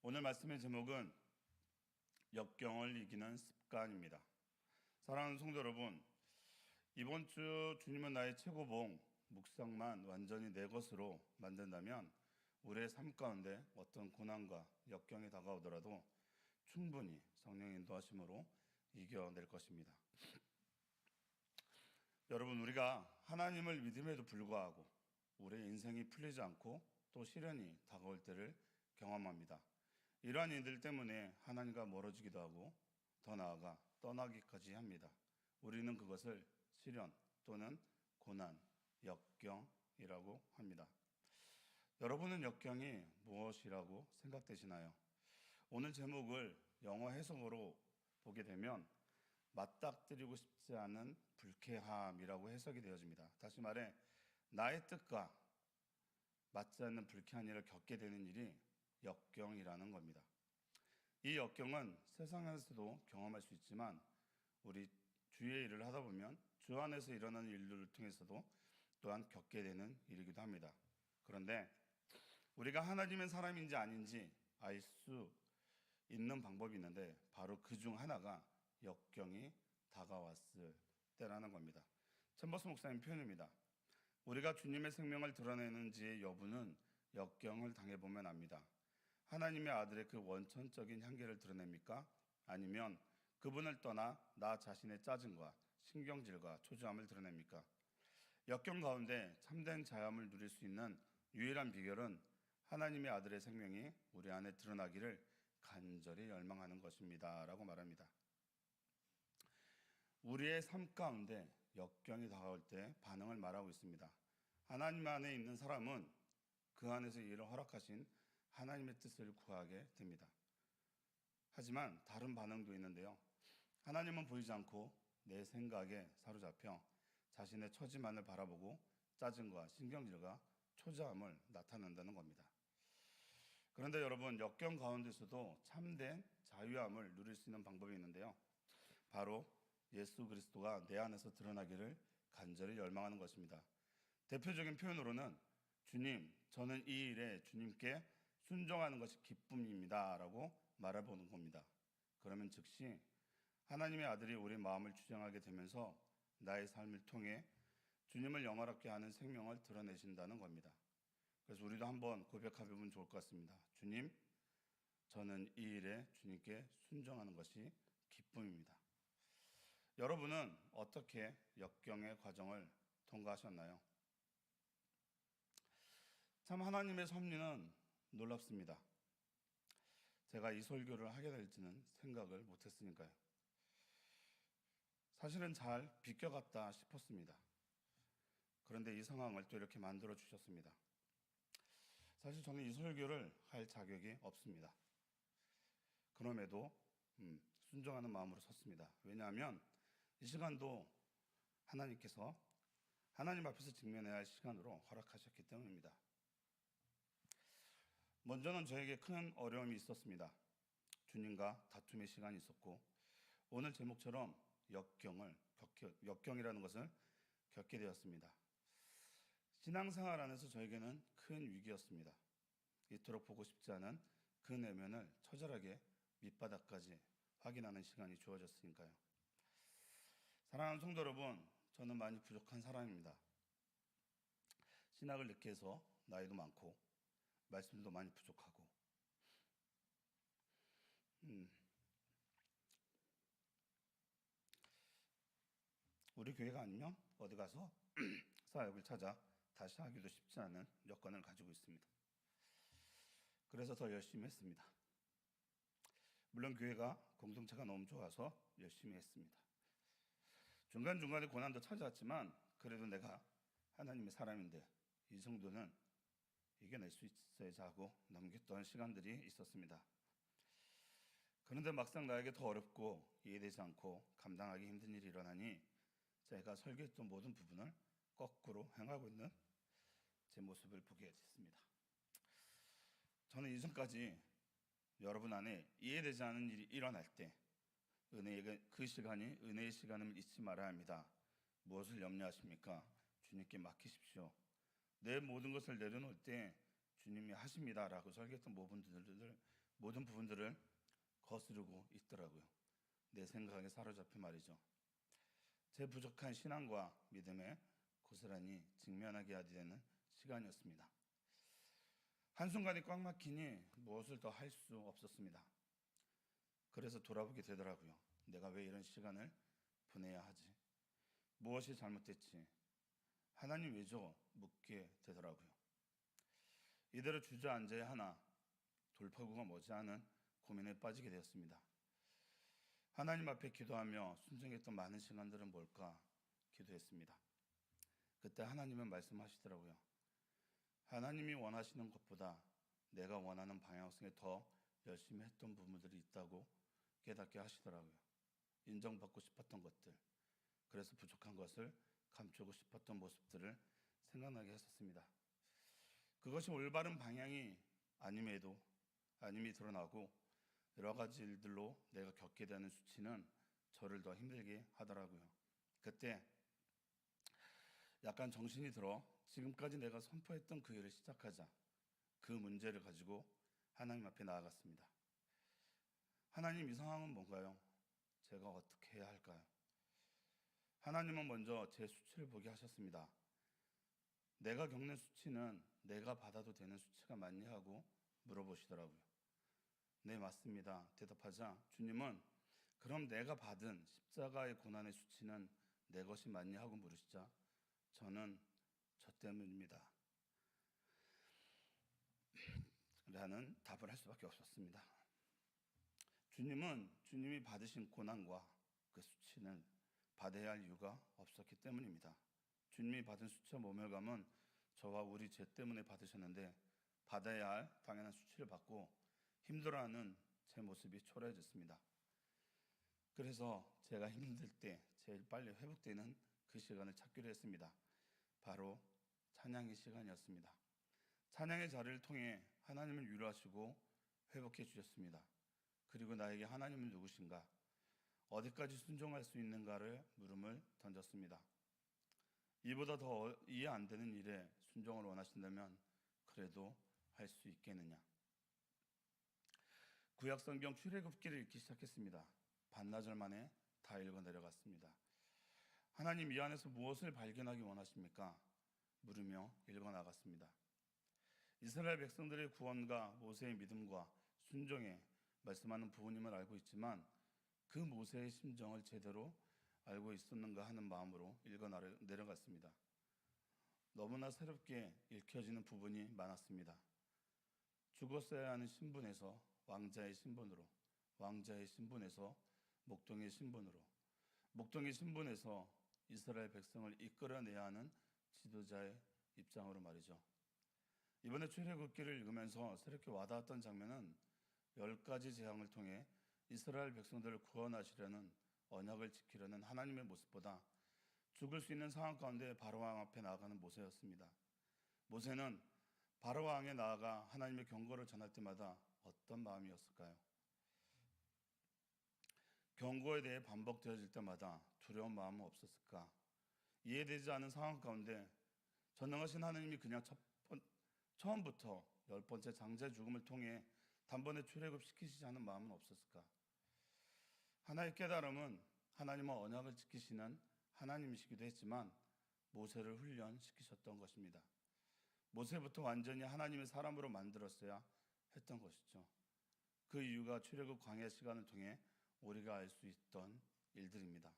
오늘 말씀의 제목은 역경을 이기는 습관입니다. 사랑하는 성도 여러분, 이번 주 주님은 나의 최고봉 묵상만 완전히 내 것으로 만든다면 우리의 삶 가운데 어떤 고난과 역경이 다가오더라도 충분히 성령의 인도하심으로 이겨낼 것입니다. 여러분, 우리가 하나님을 믿음에도 불구하고 우리의 인생이 풀리지 않고 또 시련이 다가올 때를 경험합니다. 이러한 일들 때문에 하나님과 멀어지기도 하고 더 나아가 떠나기까지 합니다. 우리는 그것을 시련 또는 고난, 역경이라고 합니다. 여러분은 역경이 무엇이라고 생각되시나요? 오늘 제목을 영어 해석으로 보게 되면 맞닥뜨리고 싶지 않은 불쾌함이라고 해석이 되어집니다. 다시 말해 나의 뜻과 맞지 않는 불쾌한 일을 겪게 되는 일이 역경이라는 겁니다. 이 역경은 세상에서도 경험할 수 있지만 우리 주의 일을 하다 보면 주 안에서 일어나는 일들을 통해서도 또한 겪게 되는 일이기도 합니다. 그런데 우리가 하나님의 사람인지 아닌지 알 수 있는 방법이 있는데 바로 그 중 하나가 역경이 다가왔을 때라는 겁니다. 챔버스 목사님 표현입니다. 우리가 주님의 생명을 드러내는지의 여부는 역경을 당해보면 압니다. 하나님의 아들의 그 원천적인 향기를 드러냅니까? 아니면 그분을 떠나 나 자신의 짜증과 신경질과 초조함을 드러냅니까? 역경 가운데 참된 자유함을 누릴 수 있는 유일한 비결은 하나님의 아들의 생명이 우리 안에 드러나기를 간절히 열망하는 것입니다 라고 말합니다. 우리의 삶 가운데 역경이 다가올 때 반응을 말하고 있습니다. 하나님 안에 있는 사람은 그 안에서 일을 허락하신 하나님의 뜻을 구하게 됩니다. 하지만 다른 반응도 있는데요. 하나님은 보이지 않고 내 생각에 사로잡혀 자신의 처지만을 바라보고 짜증과 신경질과 초조함을 나타낸다는 겁니다. 그런데 여러분, 역경 가운데서도 참된 자유함을 누릴 수 있는 방법이 있는데요. 바로 예수 그리스도가 내 안에서 드러나기를 간절히 열망하는 것입니다. 대표적인 표현으로는 주님, 저는 이 일에 주님께 순종하는 것이 기쁨입니다 라고 말해보는 겁니다. 그러면 즉시 하나님의 아들이 우리 마음을 주장하게 되면서 나의 삶을 통해 주님을 영화롭게 하는 생명을 드러내신다는 겁니다. 그래서 우리도 한번 고백해보면 좋을 것 같습니다. 주님, 저는 이 일에 주님께 순종하는 것이 기쁨입니다. 여러분은 어떻게 역경의 과정을 통과하셨나요? 참 하나님의 섭리는 놀랍습니다. 제가 이 설교를 하게 될지는 생각을 못했으니까요. 사실은 잘 비껴갔다 싶었습니다. 그런데 이 상황을 또 이렇게 만들어 주셨습니다. 사실 저는 이 설교를 할 자격이 없습니다. 그럼에도 순종하는 마음으로 섰습니다. 왜냐하면 이 시간도 하나님께서 하나님 앞에서 직면해야 할 시간으로 허락하셨기 때문입니다. 먼저는 저에게 큰 어려움이 있었습니다. 주님과 다툼의 시간이 있었고 오늘 제목처럼 역경이라는 것을 겪게 되었습니다. 신앙생활 안에서 저에게는 큰 위기였습니다. 이토록 보고 싶지 않은 그 내면을 처절하게 밑바닥까지 확인하는 시간이 주어졌으니까요. 사랑하는 성도 여러분, 저는 많이 부족한 사람입니다. 신학을 늦게 해서 나이도 많고 말씀도 많이 부족하고 우리 교회가 아니면 어디 가서 사역을 찾아 다시 하기도 쉽지 않은 여건을 가지고 있습니다. 그래서 더 열심히 했습니다. 물론 교회가 공동체가 너무 좋아서 열심히 했습니다. 중간중간에 고난도 찾아왔지만 그래도 내가 하나님의 사람인데 이 정도는 이겨낼 수 있어야지 하고 넘겼던 시간들이 있었습니다. 그런데 막상 나에게 더 어렵고 이해되지 않고 감당하기 힘든 일이 일어나니 제가 설계했던 모든 부분을 거꾸로 행하고 있는 제 모습을 보게 됐습니다. 저는 이전까지 여러분 안에 이해되지 않은 일이 일어날 때 그 시간이 은혜의 시간임을 잊지 말아야 합니다. 무엇을 염려하십니까? 주님께 맡기십시오. 내 모든 것을 내려놓을 때 주님이 하십니다라고 설계했던 모든 부분들을 모든 부분들을 거스르고 있더라고요. 내 생각에 사로잡힌 말이죠. 제 부족한 신앙과 믿음에 고스란히 직면하게 하게 되는 시간이었습니다. 한순간이 꽉 막히니 무엇을 더 할 수 없었습니다. 그래서 돌아보게 되더라고요. 내가 왜 이런 시간을 보내야 하지? 무엇이 잘못됐지? 하나님 왜죠? 묻게 되더라고요. 이대로 주저앉아야 하나 돌파구가 머지않은 고민에 빠지게 되었습니다. 하나님 앞에 기도하며 순종했던 많은 시간들은 뭘까 기도했습니다. 그때 하나님은 말씀하시더라고요. 하나님이 원하시는 것보다 내가 원하는 방향성에 더 열심히 했던 부분들이 있다고 깨닫게 하시더라고요. 인정받고 싶었던 것들, 그래서 부족한 것을 감추고 싶었던 모습들을 생각나게 했었습니다. 그것이 올바른 방향이 아님이 드러나고 여러 가지 일들로 내가 겪게 되는 수치는 저를 더 힘들게 하더라고요. 그때 약간 정신이 들어 지금까지 내가 선포했던 그 일을 시작하자. 그 문제를 가지고 하나님 앞에 나아갔습니다. 하나님, 이 상황은 뭔가요? 제가 어떻게 해야 할까요? 하나님은 먼저 제 수치를 보게 하셨습니다. 내가 겪는 수치는 내가 받아도 되는 수치가 맞니 하고 물어보시더라고요. 네, 맞습니다. 대답하자 주님은 그럼 내가 받은 십자가의 고난의 수치는 내 것이 맞니 하고 물으시자 저는 저 때문입니다 라는 답을 할 수밖에 없었습니다. 주님이 받으신 고난과 그 수치는 받아야 할 이유가 없었기 때문입니다. 주님이 받은 수치와 모멸감은 저와 우리 죄 때문에 받으셨는데 받아야 할 당연한 수치를 받고 힘들어하는 제 모습이 초라해졌습니다. 그래서 제가 힘들 때 제일 빨리 회복되는 그 시간을 찾기로 했습니다. 바로 찬양의 시간이었습니다. 찬양의 자리를 통해 하나님을 위로하시고 회복해 주셨습니다. 그리고 나에게 하나님은 누구신가? 어디까지 순종할 수 있는가를 물음을 던졌습니다. 이보다 더 이해 안 되는 일에 순종을 원하신다면 그래도 할 수 있겠느냐? 구약 성경 출애굽기를 읽기 시작했습니다. 반나절 만에 다 읽어 내려갔습니다. 하나님, 이 안에서 무엇을 발견하기 원하십니까? 물으며 읽어 나갔습니다. 이스라엘 백성들의 구원과 모세의 믿음과 순종에 말씀하는 부모님을 알고 있지만 그 모세의 심정을 제대로 알고 있었는가 하는 마음으로 읽어 내려갔습니다. 너무나 새롭게 읽혀지는 부분이 많았습니다. 죽었어야 하는 신분에서 왕자의 신분으로, 왕자의 신분에서 목동의 신분으로, 목동의 신분에서 이스라엘 백성을 이끌어내야 하는 지도자의 입장으로 말이죠. 이번에 출애굽기를 읽으면서 새롭게 와닿았던 장면은 10가지 재앙을 통해 이스라엘 백성들을 구원하시려는 언약을 지키려는 하나님의 모습보다 죽을 수 있는 상황 가운데 바로왕 앞에 나아가는 모세였습니다. 모세는 바로왕에 나아가 하나님의 경고를 전할 때마다 어떤 마음이었을까요? 경고에 대해 반복되어질 때마다 두려운 마음은 없었을까? 이해되지 않은 상황 가운데 전능하신 하나님이 그냥 처음부터 10번째 장자 죽음을 통해 단번에 출애굽시키시지 않은 마음은 없었을까? 하나의 깨달음은 하나님은 언약을 지키시는 하나님이시기도 했지만 모세를 훈련시키셨던 것입니다. 모세부터 완전히 하나님의 사람으로 만들었어야 했던 것이죠. 그 이유가 출애굽 광야 시간을 통해 우리가 알 수 있던 일들입니다.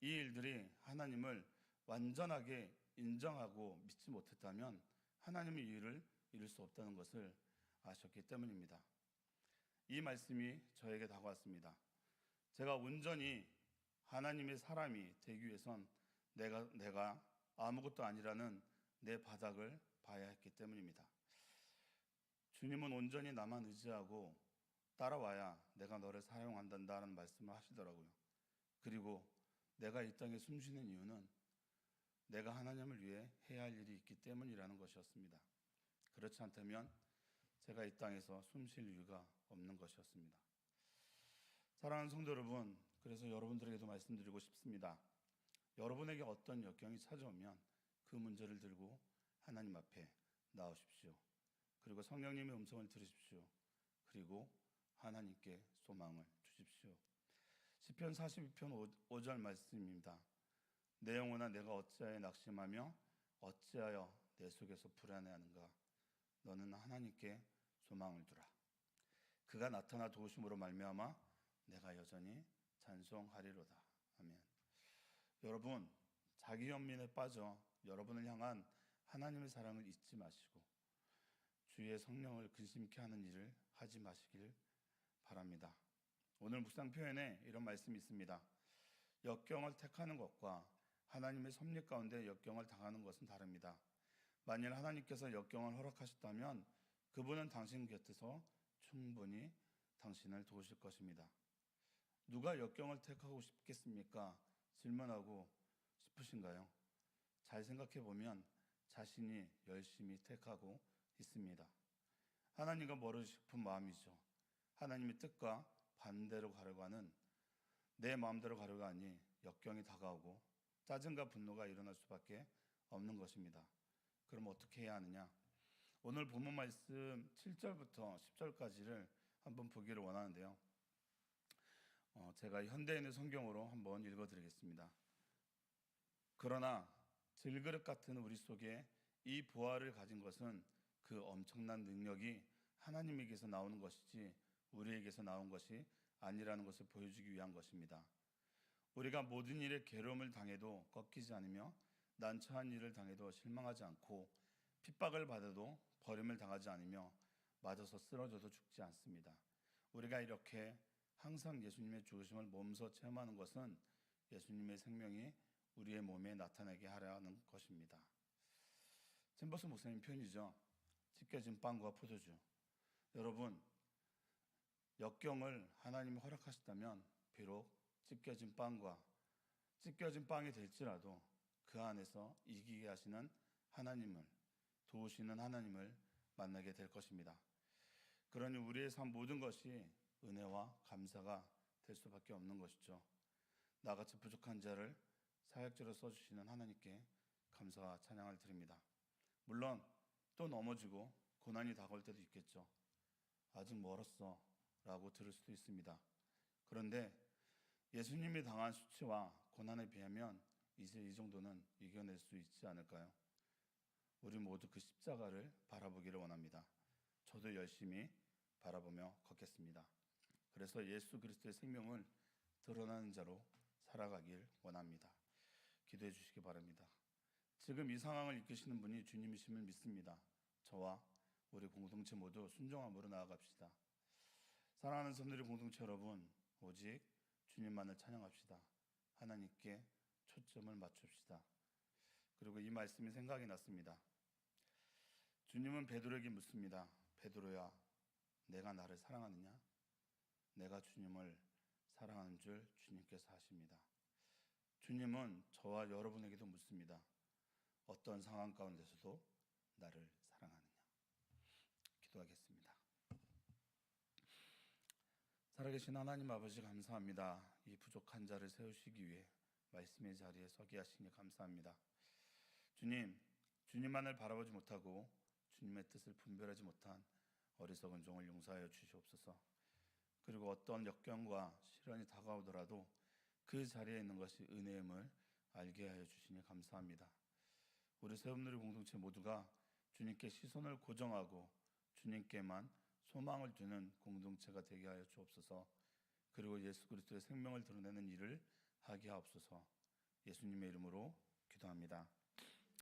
이 일들이 하나님을 완전하게 인정하고 믿지 못했다면 하나님의 이유를 이룰 수 없다는 것을 아셨기 때문입니다. 이 말씀이 저에게 다가왔습니다. 제가 온전히 하나님의 사람이 되기 위해선 내가 아무것도 아니라는 내 바닥을 봐야 했기 때문입니다. 주님은 온전히 나만 의지하고 따라와야 내가 너를 사용한다는 말씀을 하시더라고요. 그리고 내가 이 땅에 숨쉬는 이유는 내가 하나님을 위해 해야 할 일이 있기 때문이라는 것이었습니다. 그렇지 않다면 제가 이 땅에서 숨쉴 이유가 없는 것이었습니다. 사랑하는 성도 여러분, 그래서 여러분들에게도 말씀드리고 싶습니다. 여러분에게 어떤 역경이 찾아오면 그 문제를 들고 하나님 앞에 나오십시오. 그리고 성령님의 음성을 들으십시오. 그리고 하나님께 소망을 주십시오. 시편 42편 5절 말씀입니다. 내 영혼아 내가 어찌하여 낙심하며 어찌하여 내 속에서 불안해하는가. 너는 하나님께 소망을 두라. 그가 나타나 도우심으로 말미암아 내가 여전히 찬송하리로다. 아멘. 여러분, 자기 연민에 빠져 여러분을 향한 하나님의 사랑을 잊지 마시고 주의 성령을 근심케 하는 일을 하지 마시길 바랍니다. 오늘 묵상 표현에 이런 말씀이 있습니다. 역경을 택하는 것과 하나님의 섭리 가운데 역경을 당하는 것은 다릅니다. 만일 하나님께서 역경을 허락하셨다면 그분은 당신 곁에서 충분히 당신을 도우실 것입니다. 누가 역경을 택하고 싶겠습니까? 질문하고 싶으신가요? 잘 생각해 보면 자신이 열심히 택하고 있습니다. 하나님과 멀어지고 싶은 마음이죠. 하나님의 뜻과 반대로 가려고 하는 내 마음대로 가려고 하니 역경이 다가오고 짜증과 분노가 일어날 수밖에 없는 것입니다. 그럼 어떻게 해야 하느냐? 오늘 본문 말씀 7절부터 10절까지를 한번 보기를 원하는데요. 제가 현대인의 성경으로 한번 읽어드리겠습니다. 그러나 질그릇 같은 우리 속에 이 보화를 가진 것은 그 엄청난 능력이 하나님에게서 나오는 것이지 우리에게서 나온 것이 아니라는 것을 보여주기 위한 것입니다. 우리가 모든 일에 괴로움을 당해도 꺾이지 않으며 난처한 일을 당해도 실망하지 않고 핍박을 받아도 버림을 당하지 않으며 맞아서 쓰러져도 죽지 않습니다. 우리가 이렇게 항상 예수님의 죽으심을 몸소 체험하는 것은 예수님의 생명이 우리의 몸에 나타나게 하려는 것입니다. 잼버스 목사님 표현이죠. 찢겨진 빵과 포도주. 여러분, 역경을 하나님이 허락하셨다면 비록 찢겨진 빵이 될지라도 그 안에서 이기게 하시는 하나님을, 도우시는 하나님을 만나게 될 것입니다. 그러니 우리의 삶 모든 것이 은혜와 감사가 될 수밖에 없는 것이죠. 나같이 부족한 자를 사역자로 써주시는 하나님께 감사와 찬양을 드립니다. 물론 또 넘어지고 고난이 다가올 때도 있겠죠. 아직 멀었어 라고 들을 수도 있습니다. 그런데 예수님이 당한 수치와 고난에 비하면 이제 이 정도는 이겨낼 수 있지 않을까요? 우리 모두 그 십자가를 바라보기를 원합니다. 저도 열심히 바라보며 걷겠습니다. 그래서 예수 그리스도의 생명을 드러나는 자로 살아가길 원합니다. 기도해 주시기 바랍니다. 지금 이 상황을 이끄시는 분이 주님이심을 믿습니다. 저와 우리 공동체 모두 순종함으로 나아갑시다. 사랑하는 성도들 공동체 여러분, 오직 주님만을 찬양합시다. 하나님께 초점을 맞춥시다. 그리고 이 말씀이 생각이 났습니다. 주님은 베드로에게 묻습니다. 베드로야, 내가 나를 사랑하느냐? 내가 주님을 사랑하는 줄 주님께서 아십니다. 주님은 저와 여러분에게도 묻습니다. 어떤 상황 가운데서도 나를 사랑하느냐? 기도하겠습니다. 살아계신 하나님 아버지 감사합니다. 이 부족한 자를 세우시기 위해 말씀의 자리에 서게 하시니 감사합니다. 주님, 주님만을 바라보지 못하고 주님의 뜻을 분별하지 못한 어리석은 종을 용서하여 주시옵소서. 그리고 어떤 역경과 시련이 다가오더라도 그 자리에 있는 것이 은혜임을 알게 하여 주시니 감사합니다. 우리 새움누리 공동체 모두가 주님께 시선을 고정하고 주님께만 소망을 두는 공동체가 되게 하여 주옵소서. 그리고 예수 그리스도의 생명을 드러내는 일을 하게 하옵소서. 예수님의 이름으로 기도합니다.